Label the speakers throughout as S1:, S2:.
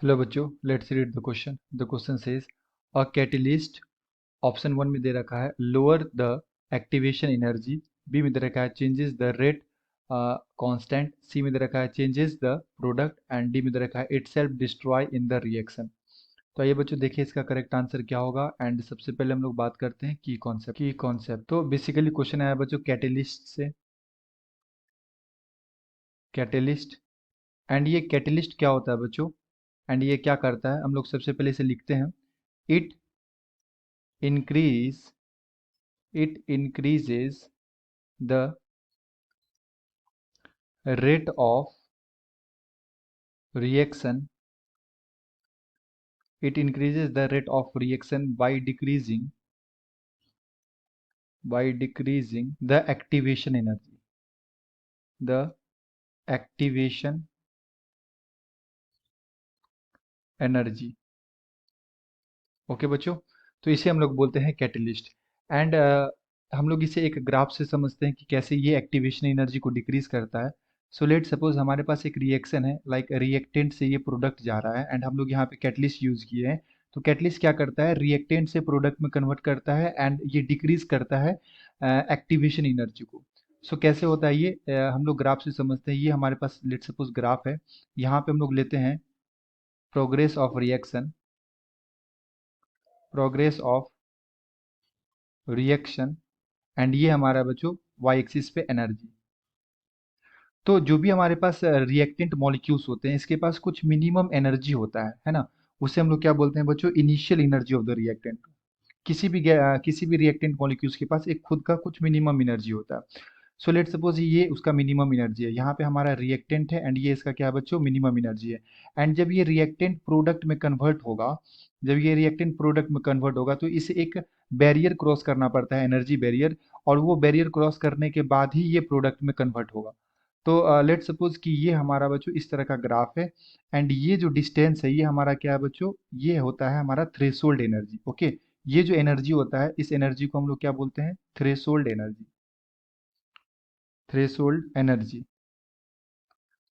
S1: Hello बच्चों, let's read the question. The question says a catalyst. Option one में दे रखा है lower the activation energy, B में दे रखा है changes the rate constant, C में दे रखा है changes the product and D में दे रखा है itself destroy in the reaction. तो आइए बच्चों देखिए इसका करेक्ट आंसर क्या होगा। एंड सबसे पहले हम लोग बात करते हैं की कॉन्सेप्ट। तो बेसिकली क्वेश्चन आया बच्चों कैटलिस्ट से। कैटलिस्ट एंड ये कैटलिस्ट क्या होता है बच्चों, एंड ये क्या करता है, हम लोग सबसे पहले इसे लिखते हैं। It increase it increases the rate of reaction. It increases the rate of reaction by decreasing the activation energy, the activation energy। Okay बच्चों, तो इसे हम लोग बोलते हैं कैटलिस्ट। एंड हम लोग इसे एक ग्राफ से समझते हैं कि कैसे ये एक्टिवेशन एनर्जी को डिक्रीज करता है। सो लेट सपोज हमारे पास एक रिएक्शन है, लाइक रिएक्टेंट से ये प्रोडक्ट जा रहा है एंड हम लोग यहाँ पे कैटलिस्ट यूज किए हैं। तो कैटलिस्ट क्या करता है, रिएक्टेंट से प्रोडक्ट में कन्वर्ट करता है एंड ये डिक्रीज करता है एक्टिवेशन एनर्जी को। सो कैसे होता है ये, हम लोग ग्राफ से समझते हैं। ये हमारे पास लेट सपोज ग्राफ है, यहाँ पे हम लोग लेते हैं progress of reaction, progress of reaction and ये हमारा बच्चों वाई एक्सिस पे एनर्जी। तो जो भी हमारे पास रिएक्टेंट मॉलिक्यूल्स होते हैं इसके पास कुछ मिनिमम एनर्जी होता है ना। उसे हम लोग क्या बोलते हैं बच्चों, initial energy of the reactant. किसी भी रिएक्टेंट मॉलिक्यूल्स के पास एक खुद का कुछ मिनिमम एनर्जी होता है। सो लेट सपोज ये उसका मिनिमम एनर्जी है, यहाँ पे हमारा रिएक्टेंट है एंड ये इसका क्या है बच्चों, मिनिमम एनर्जी है। एंड जब ये रिएक्टेंट प्रोडक्ट में कन्वर्ट होगा, जब ये रिएक्टेंट प्रोडक्ट में कन्वर्ट होगा तो इसे एक बैरियर क्रॉस करना पड़ता है, एनर्जी बैरियर। और वो बैरियर क्रॉस करने के बाद ही ये प्रोडक्ट में कन्वर्ट होगा। तो लेट सपोज कि ये हमारा बच्चों इस तरह का ग्राफ है एंड ये जो डिस्टेंस है ये हमारा क्या है बच्चों, ये होता है हमारा थ्रेशोल्ड एनर्जी। ओके, ये जो एनर्जी होता है इस एनर्जी को हम लोग क्या बोलते हैं, थ्रेशोल्ड एनर्जी। Threshold energy.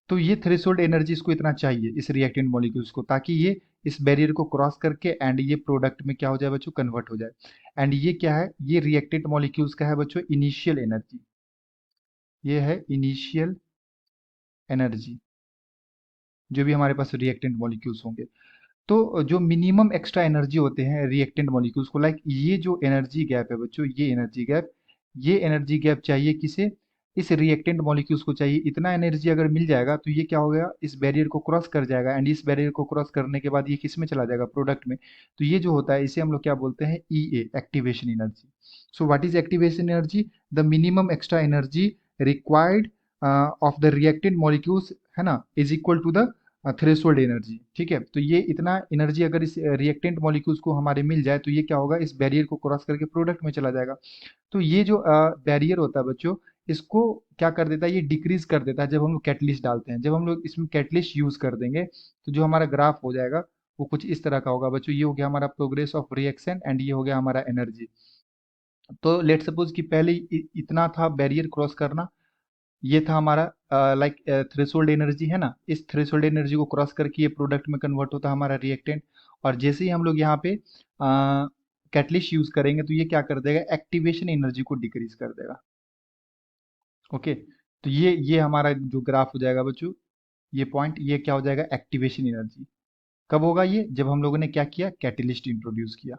S1: तो ये थ्रेशोल्ड एनर्जी इसको इतना चाहिए इस रिएक्टेंट मॉलिक्यूल्स को, ताकि ये इस बैरियर को क्रॉस करके एंड ये प्रोडक्ट में क्या हो जाए बच्चों, कन्वर्ट हो जाए। एंड ये क्या है, ये रिएक्टेंट मॉलिक्यूल्स का है बच्चों इनिशियल एनर्जी। ये है इनिशियल एनर्जी जो भी हमारे पास रिएक्टेंट मॉलिक्यूल्स होंगे। तो जो मिनिमम एक्स्ट्रा एनर्जी होते हैं रिएक्टेंट मॉलिक्यूल्स को, लाइक ये जो एनर्जी गैप है बच्चों, ये एनर्जी गैप चाहिए किसे, इस रिएक्टेंट मॉलिक्यूल्स को चाहिए। इतना एनर्जी अगर मिल जाएगा तो ये क्या हो गया, इस बैरियर को क्रॉस कर जाएगा एंड इस बैरियर को क्रॉस करने के बाद ये किस में चला जाएगा, प्रोडक्ट में। तो ये जो होता है इसे हम लोग क्या बोलते हैं, E A, activation energy. So what is activation energy, the minimum extra energy required of the reactant molecules, है ना, is equal to the threshold energy. ठीक है, तो ये इतना एनर्जी अगर इस रिएक्टेंट मॉलिक्यूल्स को हमारे मिल जाए तो ये क्या होगा, इस बैरियर को क्रॉस करके प्रोडक्ट में चला जाएगा। तो ये जो बैरियर होता है बच्चों, इसको क्या कर देता है, ये डिक्रीज कर देता है जब हम लोग कैटलिस्ट डालते हैं। जब हम लोग इसमें कैटलिस्ट यूज कर देंगे तो जो हमारा ग्राफ हो जाएगा वो कुछ इस तरह का होगा बच्चों। ये हो गया हमारा प्रोग्रेस ऑफ रिएक्शन एंड ये हो गया हमारा एनर्जी। तो लेट सपोज कि पहले इतना था बैरियर क्रॉस करना, ये था हमारा लाइक थ्रेशोल्ड एनर्जी, है ना। इस थ्रेशोल्ड एनर्जी को क्रॉस करके ये प्रोडक्ट में कन्वर्ट होता है हमारा रिएक्टेंट। और जैसे ही हम लोग यहाँ पे कैटलिस्ट यूज करेंगे तो ये क्या कर देगा, एक्टिवेशन एनर्जी को डिक्रीज कर देगा। ओके, तो ये हमारा जो ग्राफ हो जाएगा बच्चों, ये पॉइंट, ये क्या हो जाएगा, एक्टिवेशन एनर्जी। कब होगा ये, जब हम लोगों ने क्या किया, कैटलिस्ट इंट्रोड्यूस किया।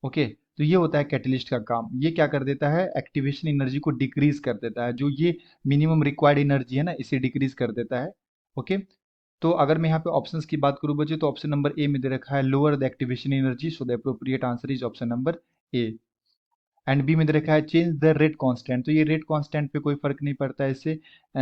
S1: ओके, तो ये होता है कैटलिस्ट का काम। ये क्या कर देता है, एक्टिवेशन एनर्जी को डिक्रीज कर देता है, जो ये मिनिमम रिक्वायर्ड एनर्जी है ना इसे डिक्रीज कर देता है। ओके, तो अगर मैं यहाँ पे ऑप्शंस की बात करूँ बच्चे, तो ऑप्शन नंबर ए में दे रखा है lower the activation energy, so the appropriate answer is option number A. And B में दे रखा है चेंज द रेट कांस्टेंट, तो ये रेट कांस्टेंट पे कोई फर्क नहीं पड़ता है इससे।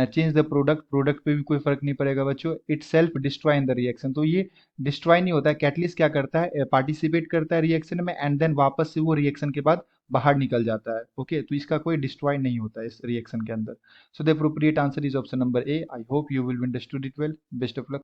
S1: चेंज द प्रोडक्ट, प्रोडक्ट पे भी कोई फर्क नहीं पड़ेगा बच्चों। It self destroy in the reaction, तो ये डिस्ट्रॉय नहीं होता है। कैटलिस्ट क्या करता है, पार्टिसिपेट करता है रिएक्शन में एंड देन वापस से वो रिएक्शन के बाद बाहर निकल जाता है। ओके, तो इसका कोई डिस्ट्रॉय नहीं होता है इस रिएक्शन के अंदर। सो the appropriate answer is option number A. I hope you will understood it well. Best of luck.